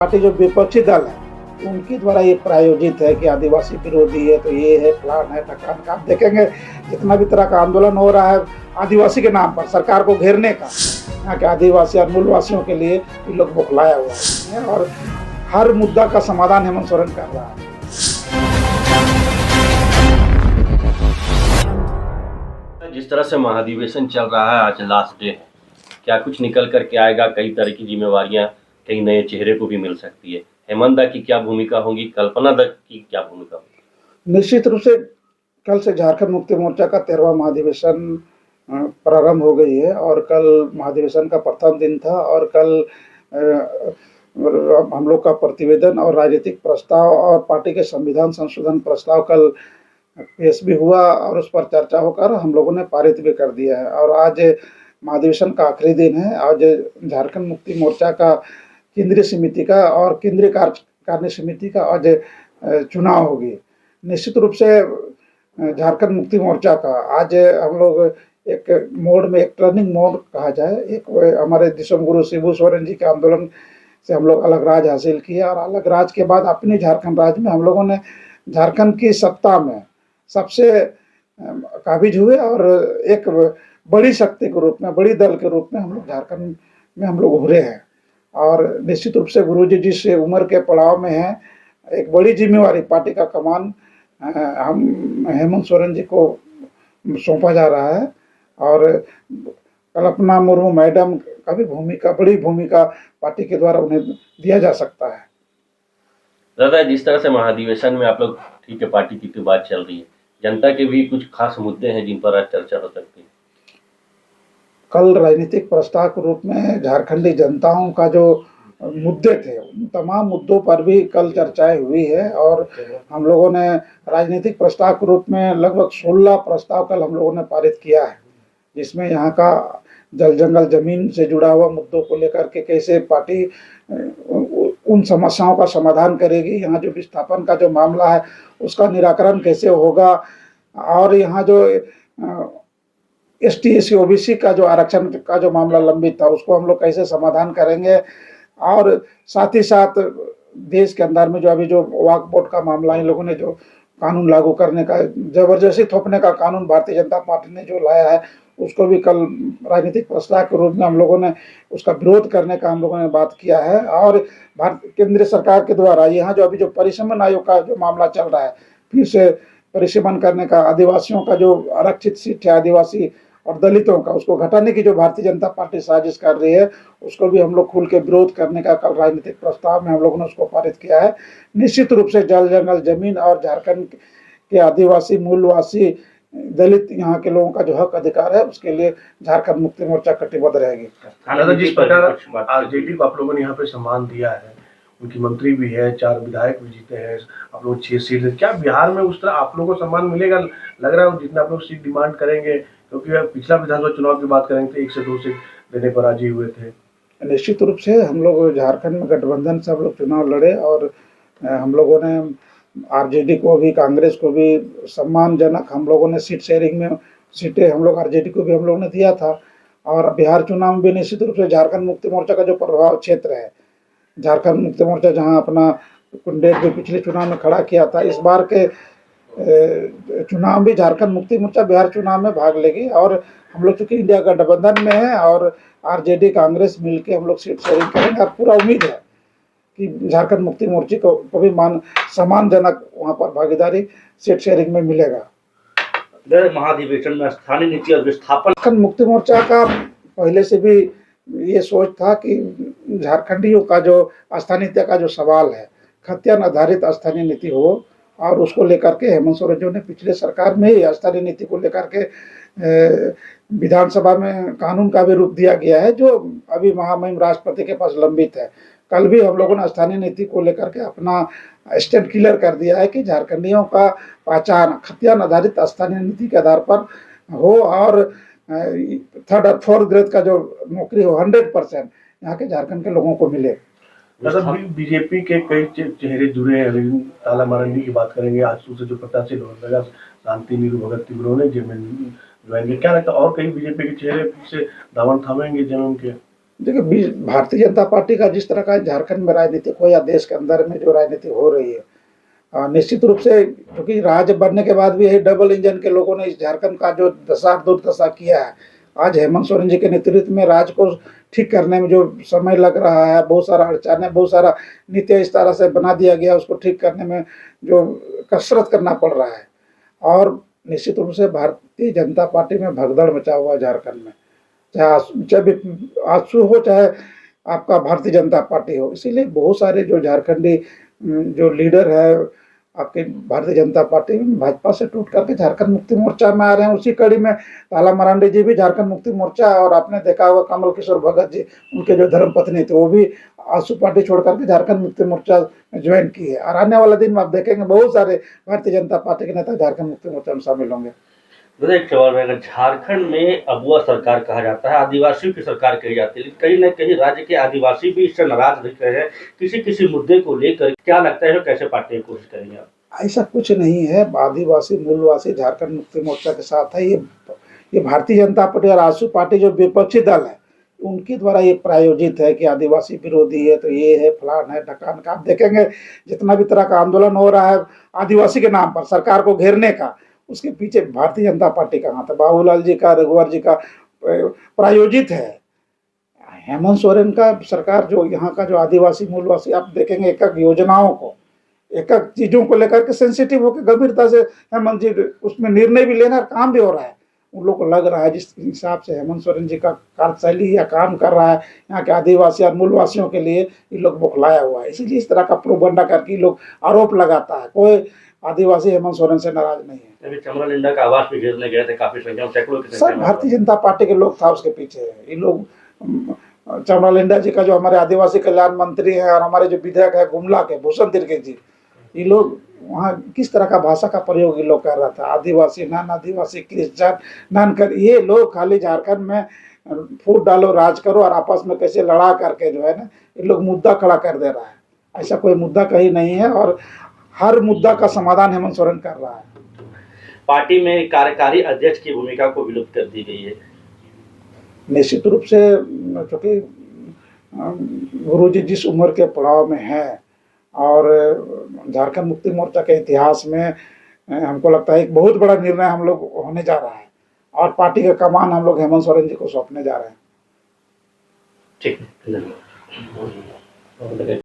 Party जो विपक्षी दल है उनके द्वारा ये प्रायोजित है कि आदिवासी विरोधी है, तो ये है, फलान है, ढकान का। आप देखेंगे जितना भी तरह का आंदोलन हो रहा है आदिवासी के नाम पर सरकार को घेरने का, यहाँ के आदिवासी और मूलवासियों के लिए ये लोग बौखलाया हुआ है और हर मुद्दा का समाधान हेमंत सोरेन कर रहा है। जिस तरह से महाधिवेशन चल रहा है, आज लास्ट डे है, क्या कुछ निकल करके आएगा? कई तरह की जिम्मेवारियां कई नए चेहरे को भी मिल सकती है। हेमंत दा की क्या भूमिका होगी, कल्पना दा की क्या भूमिका होगी? निश्चित रूप से कल से झारखंड मुक्ति मोर्चा का 13वां महाधिवेशन प्रारंभ हो गई है और कल महाधिवेशन का प्रथम दिन था और कल हम लोग का प्रतिवेदन और राजनीतिक प्रस्ताव और पार्टी के संविधान संशोधन प्रस्ताव कल पेश भी हुआ और उस पर चर्चा होकर हम लोगों ने पारित भी कर दिया है। और आज महाधिवेशन का आखिरी दिन है। आज झारखंड मुक्ति मोर्चा का केंद्रीय समिति का और केंद्रीय कार्य समिति का आज चुनाव होगी। निश्चित रूप से झारखंड मुक्ति मोर्चा का आज हम लोग एक मोड में, एक टर्निंग मोड कहा जाए, एक हमारे दिशम गुरु शिबू सोरेन जी के आंदोलन से हम लोग अलग राज हासिल किया और अलग राज के बाद अपने झारखंड राज्य में हम लोगों ने झारखंड की सत्ता में सबसे काबिज हुए और एक बड़ी शक्ति के रूप में, बड़ी दल के रूप में हम लोग झारखंड में हम लोग उभरे हैं। और निश्चित रूप से गुरुजी जिस उम्र के पड़ाव में हैं, एक बड़ी जिम्मेवारी पार्टी का कमान हम हेमंत सोरेन जी को सौंपा जा रहा है और कल्पना मुर्मू मैडम का भी बड़ी भूमिका पार्टी के द्वारा उन्हें दिया जा सकता है। दादा, जिस तरह से महाधिवेशन में आप लोग, ठीक है, पार्टी की तो बात चल रही है, जनता के भी कुछ खास मुद्दे हैं जिन पर आज चर्चा हो सकती है। कल राजनीतिक प्रस्ताव के रूप में झारखंडी जनताओं का जो मुद्दे थे उन तमाम मुद्दों पर भी कल चर्चाएं हुई है और हम लोगों ने राजनीतिक प्रस्ताव के रूप में लगभग 16 प्रस्ताव कल हम लोगों ने पारित किया है, जिसमें यहाँ का जल जंगल जमीन से जुड़ा हुआ मुद्दों को लेकर के कैसे पार्टी उन समस्याओं का समाधान करेगी, यहाँ जो विस्थापन का जो मामला है उसका निराकरण कैसे होगा और यहाँ जो ST SC OBC का जो आरक्षण का जो मामला लंबित था उसको हम लोग कैसे समाधान करेंगे और साथ ही साथ देश के अंदर में जो अभी जो वक्फ बोर्ड का मामला, इन लोगों ने जो कानून लागू करने का, जबरदस्ती थोपने का कानून भारतीय जनता पार्टी ने जो लाया है उसको भी कल राजनीतिक प्रस्ताव के रूप में हम लोगों ने उसका विरोध करने का हम लोगों ने बात किया है। और केंद्र सरकार के द्वारा यहाँ जो अभी जो परिसीमन आयोग का जो मामला चल रहा है, फिर से परिसीमन करने का, आदिवासियों का जो आरक्षित सीट है आदिवासी और दलितों का, उसको घटाने की जो भारतीय जनता पार्टी साजिश कर रही है उसको भी हम लोग खुल के विरोध करने का कल राजनीतिक प्रस्ताव में हम लोगों ने उसको पारित किया है। निश्चित रूप से जल जंगल जमीन और झारखंड के आदिवासी मूलवासी दलित यहाँ के लोगों का जो हक अधिकार है उसके लिए झारखंड मुक्ति मोर्चा कटिबद्ध रहेगी। जिस प्रकार आरजेडी को आप लोगों ने यहाँ पे सम्मान दिया है, उनकी मंत्री भी है, 4 विधायक भी जीते हैं, आप लोग 6 सीट, क्या बिहार में उस तरह आप लोगों को सम्मान मिलेगा? लग रहा है जितना आप लोग सीट डिमांड करेंगे, क्योंकि पिछला विधानसभा चुनाव की बात करेंगे तो 1 से 2 सीट देने पर राजी हुए थे। निश्चित रूप से हम लोग झारखंड में गठबंधन से हम लोग चुनाव लड़े और हम लोगों ने आरजेडी को भी, कांग्रेस को भी सम्मानजनक हम लोगों ने सीट शेयरिंग में सीटें हम लोग आरजेडी को भी हम लोगों ने दिया था। और बिहार चुनाव में भी निश्चित रूप से झारखंड मुक्ति मोर्चा का जो प्रभाव क्षेत्र है, झारखंड मुक्ति मोर्चा जहां अपना कैंडिडेट भी पिछले चुनाव में खड़ा किया था, इस बार के चुनाव भी झारखंड मुक्ति मोर्चा बिहार चुनाव में भाग लेगी। और हम लोग चूंकि इंडिया गठबंधन में है और आरजेडी कांग्रेस मिलकर हम लोग सीट शेयरिंग करेंगे और पूरा उम्मीद है कि झारखंड मुक्ति मोर्चे को भी सम्मानजनक वहाँ पर भागीदारी सीट शेयरिंग में मिलेगा। महाधिवेशन में स्थानीय नीति और विस्थापन, झारखंड मुक्ति मोर्चा का पहले से भी ये सोच था कि झारखंडियों का जो स्थानीयता का जो सवाल है, खतियान आधारित स्थानीय नीति हो और उसको लेकर के हेमंत सोरेन जी ने पिछले सरकार में ही स्थानीय नीति को लेकर के विधानसभा में कानून का भी रूप दिया गया है जो अभी महामहिम राष्ट्रपति के पास लंबित है। कल भी हम लोगों ने स्थानीय नीति को लेकर के अपना स्टैंड क्लियर कर दिया है कि झारखंडियों का पहचान खतियान आधारित स्थानीय नीति के आधार पर हो और 3rd और 4th ग्रेड का जो नौकरी हो 100% यहाँ के झारखंड के लोगों को मिले। बीजेपी के कई चेहरे जुड़े हैं, लेकिन ताला मारंडी की बात करेंगे, आज से जो प्रत्याशी लोग शांति नीरू भगत तिग्रो ने ज्वाइन किया, क्या लगता है और कई बीजेपी के चेहरे फिर से दामन थामेंगे जमीन के? देखिए भारतीय जनता पार्टी का जिस तरह का झारखंड में राजनीतिक हो या देश के अंदर में जो राजनीति हो रही है, निश्चित रूप से क्योंकि राज्य बनने के बाद भी यही डबल इंजन के लोगों ने इस झारखंड का जो दशा दुर्दशा किया है, आज हेमंत सोरेन जी के नेतृत्व में राज्य को ठीक करने में जो समय लग रहा है, बहुत सारा अड़चनें, बहुत सारा नीति इस तरह से बना दिया गया, उसको ठीक करने में जो कसरत करना पड़ रहा है। और निश्चित रूप से भारतीय जनता पार्टी में भगदड़ मचा हुआ है झारखंड में, चाहे आजसू हो चाहे आपका भारतीय जनता पार्टी हो। इसीलिए बहुत सारे जो झारखंडी जो लीडर है आपके भारतीय जनता पार्टी में भाजपा से टूट करके झारखंड मुक्ति मोर्चा में आ रहे हैं। उसी कड़ी में ताला मरांडी जी भी झारखंड मुक्ति मोर्चा, और आपने देखा होगा कमल किशोर भगत जी, उनके जो धर्मपत्नी थे, वो भी आजसू पार्टी छोड़ करके झारखंड मुक्ति मोर्चा में ज्वाइन की है। और आने वाला दिन में आप देखेंगे बहुत सारे भारतीय जनता पार्टी के नेता झारखंड मुक्ति मोर्चा में शामिल होंगे। एक सवाल रहेगा, झारखंड में अगुआ सरकार कहा जाता है, आदिवासियों की सरकार कही जाती है, कहीं न कहीं राज्य के आदिवासी भी इससे नाराज दिख रहे हैं किसी किसी मुद्दे को लेकर। क्या लगता है कैसे पार्टी की कोशिश करेंगे आप? ऐसा कुछ नहीं है, आदिवासी मूलवासी झारखंड मुक्ति मोर्चा के साथ है। ये भारतीय जनता पार्टी और आजसू पार्टी जो विपक्षी दल है उनके द्वारा ये प्रायोजित है कि आदिवासी विरोधी है, तो ये है फलान है ढकान का। आप देखेंगे जितना भी तरह का आंदोलन हो रहा है आदिवासी के नाम पर सरकार को घेरने का, उसके पीछे भारतीय जनता पार्टी का हाथ है, बाबूलाल जी का, रघुवर जी का प्रायोजित है। हेमंत सोरेन का सरकार जो यहाँ का जो आदिवासी मूलवासी, आप देखेंगे एक एक योजनाओं को, एक एक चीजों को लेकर के सेंसिटिव होकर गंभीरता से हेमंत जी उसमें निर्णय भी लेना, काम भी हो रहा है। उन लोग को लग रहा है जिस हिसाब से हेमंत सोरेन जी का कार्यशैली या काम कर रहा है यहाँ के आदिवासी और मूलवासियों के लिए, ये लोग बौखलाया हुआ है। इसीलिए इस तरह का प्रोपगंडा करके लोग आरोप लगाता है। कोई आदिवासी हेमंत सोरेन से नाराज नहीं है। अभी चमरालिंडा का आवास भी घेरने गए थे, काफी संख्या में, सैकड़ों की संख्या सब में भारतीय जनता पार्टी के लोग था उसके पीछे। ये लोग चमरालिंडा जी का जो हमारे आदिवासी कल्याण मंत्री हैं और हमारे जो विधायक है गुमला के भूषण तिर्की जी, ये लोग वहाँ किस तरह का भाषा का प्रयोग ये लोग कर रहा था, आदिवासी नन आदिवासी क्रिश्चियन नन कर, ये लोग खाली झारखंड में फूट डालो राज करो और आपस में कैसे लड़ा करके जो है ना ये लोग मुद्दा खड़ा कर दे रहा है। ऐसा कोई मुद्दा कहीं नहीं है और हर मुद्दा का समाधान हेमंत सोरेन कर रहा है। पार्टी में कार्यकारी अध्यक्ष की भूमिका को विलुप्त कर दी गई है। निश्चित रूप से क्योंकि गुरु जी जिस उम्र के पड़ाव में हैं और झारखंड मुक्ति मोर्चा के इतिहास में हमको लगता है एक बहुत बड़ा निर्णय हम लोग होने जा रहा है और पार्टी का कमान हम लोग हेमंत सोरेन जी को सौंपने जा रहे हैं। ठीक है।